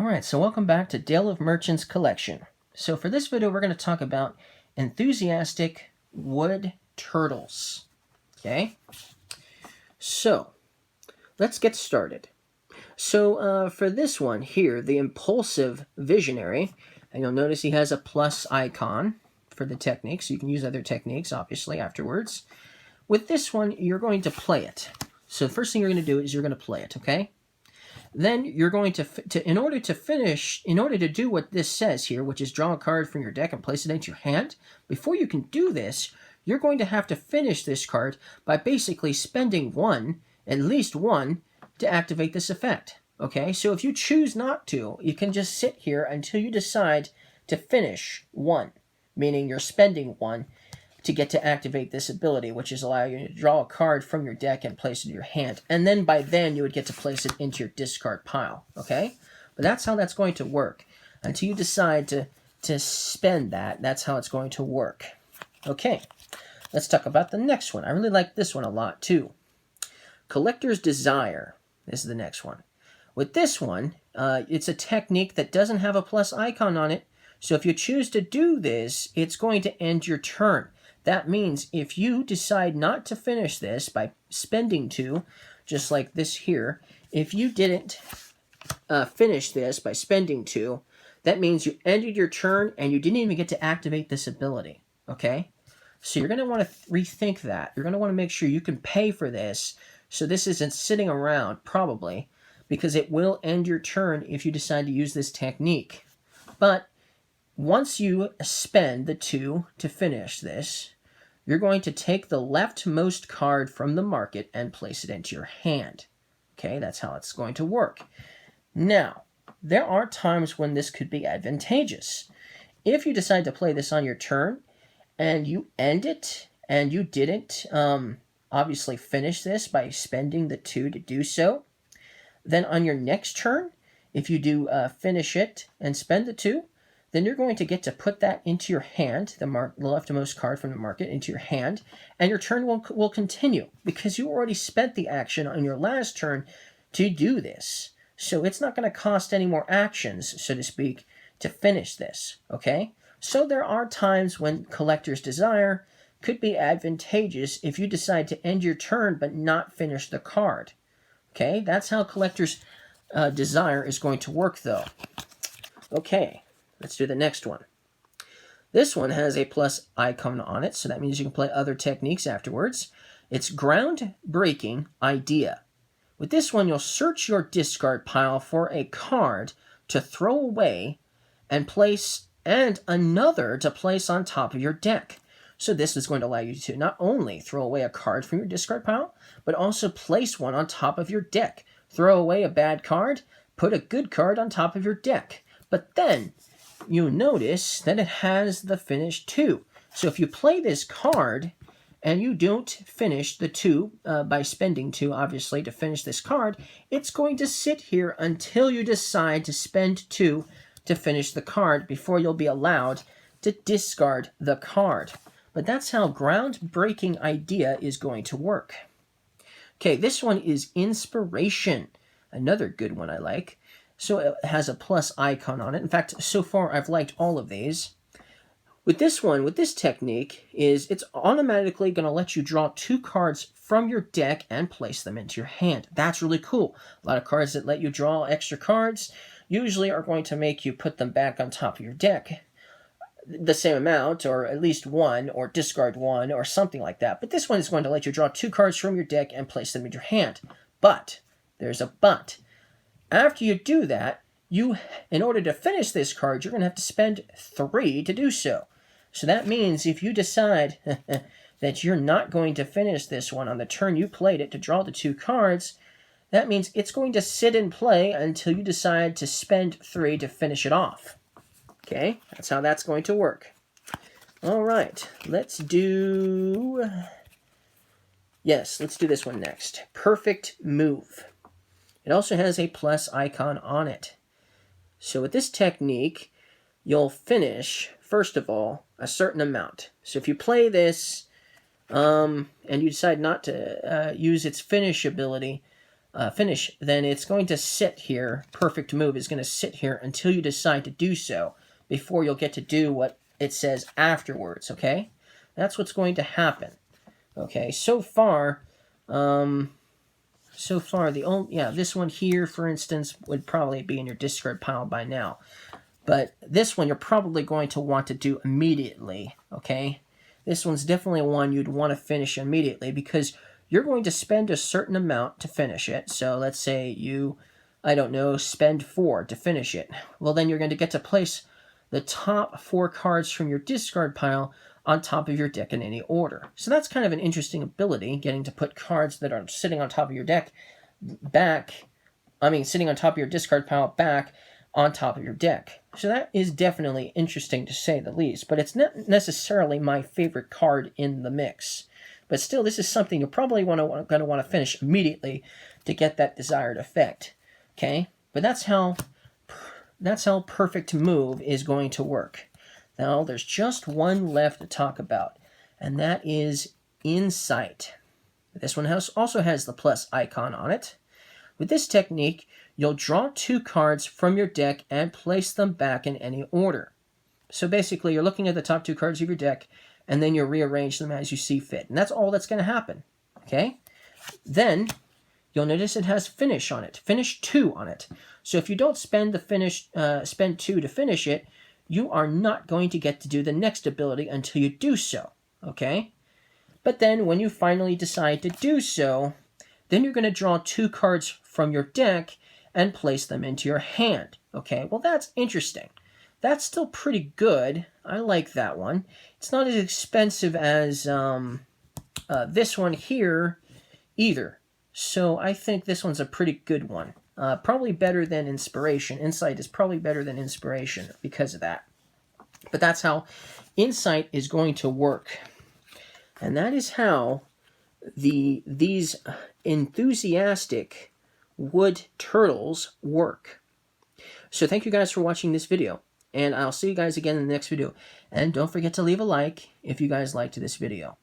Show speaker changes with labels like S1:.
S1: Alright, so welcome back to Dale of Merchants Collection. So for this video, we're going to talk about enthusiastic wood turtles. Okay? So, let's get started. So for this one here, the Impulsive Visionary, and you'll notice he has a plus icon for the technique, so you can use other techniques, obviously, afterwards. With this one, you're going to play it. So the first thing you're going to do is you're going to play it, okay? Then you're going to in order to do what this says here, which is draw a card from your deck and place it into your hand, before you can do this, you're going to have to finish this card by basically spending at least one, to activate this effect. Okay, so if you choose not to, you can just sit here until you decide to finish one, meaning you're spending one to get to activate this ability, which is allow you to draw a card from your deck and place it in your hand. And then by then, you would get to place it into your discard pile, okay? But that's how that's going to work. Until you decide to spend that, that's how it's going to work. Okay, let's talk about the next one. I really like this one a lot, too. Collector's Desire is the next one. With this one, it's a technique that doesn't have a plus icon on it, so if you choose to do this, it's going to end your turn. That means if you decide not to finish this by spending 2, just like this here, if you didn't finish this by spending 2, that means you ended your turn and you didn't even get to activate this ability, okay? So you're going to want to rethink that. You're going to want to make sure you can pay for this, so this isn't sitting around, probably, because it will end your turn if you decide to use this technique. But once you spend the 2 to finish this, you're going to take the leftmost card from the market and place it into your hand. Okay, that's how it's going to work. Now, there are times when this could be advantageous. If you decide to play this on your turn, and you end it, and you didn't obviously finish this by spending the 2 to do so, then on your next turn, if you do finish it and spend the 2, then you're going to get to put that into your hand, the leftmost card from the market, into your hand, and your turn will continue, because you already spent the action on your last turn to do this. So it's not going to cost any more actions, so to speak, to finish this, okay? So there are times when Collector's Desire could be advantageous if you decide to end your turn but not finish the card. Okay, that's how Collector's Desire is going to work, though. Okay, let's do the next one. This one has a plus icon on it, so that means you can play other techniques afterwards. It's Groundbreaking Idea. With this one, you'll search your discard pile for a card to throw away and another to place on top of your deck. So this is going to allow you to not only throw away a card from your discard pile, but also place one on top of your deck. Throw away a bad card, put a good card on top of your deck. But then you notice that it has the finish 2. So if you play this card and you don't finish the 2 by spending 2, obviously, to finish this card, it's going to sit here until you decide to spend 2 to finish the card before you'll be allowed to discard the card. But that's how Groundbreaking Idea is going to work. Okay, this one is Inspiration. Another good one I like. So it has a plus icon on it. In fact, so far I've liked all of these. With this one, with this technique, it's automatically going to let you draw 2 cards from your deck and place them into your hand. That's really cool. A lot of cards that let you draw extra cards usually are going to make you put them back on top of your deck. The same amount, or at least 1, or discard 1, or something like that. But this one is going to let you draw 2 cards from your deck and place them in your hand. But, there's a but. After you do that, in order to finish this card, you're going to have to spend 3 to do so. So that means if you decide that you're not going to finish this one on the turn you played it to draw the 2 cards, that means it's going to sit and play until you decide to spend 3 to finish it off. Okay, that's how that's going to work. All right, let's do this one next. Perfect Move. It also has a plus icon on it. So with this technique, you'll finish, first of all, a certain amount. So if you play this and you decide not to use its finish ability, finish, then it's going to sit here. Perfect move is going to sit here until you decide to do so, before you'll get to do what it says afterwards, okay? That's what's going to happen. Okay, so far, the only, this one here, for instance, would probably be in your discard pile by now. But this one you're probably going to want to do immediately, okay? This one's definitely one you'd want to finish immediately, because you're going to spend a certain amount to finish it. So let's say you, I don't know, spend 4 to finish it. Well, then you're going to get to place the top 4 cards from your discard pile on top of your deck in any order. So that's kind of an interesting ability, getting to put cards that are sitting on top of your deck sitting on top of your discard pile back on top of your deck. So that is definitely interesting, to say the least, but it's not necessarily my favorite card in the mix. But still, this is something you're probably going to want to finish immediately to get that desired effect. Okay? But that's how Perfect Move is going to work. Now, there's just one left to talk about, and that is Insight. This one also has the plus icon on it. With this technique, you'll draw 2 cards from your deck and place them back in any order. So basically, you're looking at the top 2 cards of your deck, and then you rearrange them as you see fit. And that's all that's going to happen. Okay? Then, you'll notice it has Finish on it. Finish 2 on it. So if you don't spend 2 to finish it, you are not going to get to do the next ability until you do so. Okay? But then, when you finally decide to do so, then you're going to draw 2 cards from your deck and place them into your hand. Okay, well, that's interesting. That's still pretty good. I like that one. It's not as expensive as this one here either. So I think this one's a pretty good one. Probably better than Inspiration. Insight is probably better than Inspiration because of that. But that's how Insight is going to work. And that is how these enthusiastic wood turtles work. So thank you guys for watching this video, and I'll see you guys again in the next video. And don't forget to leave a like if you guys liked this video.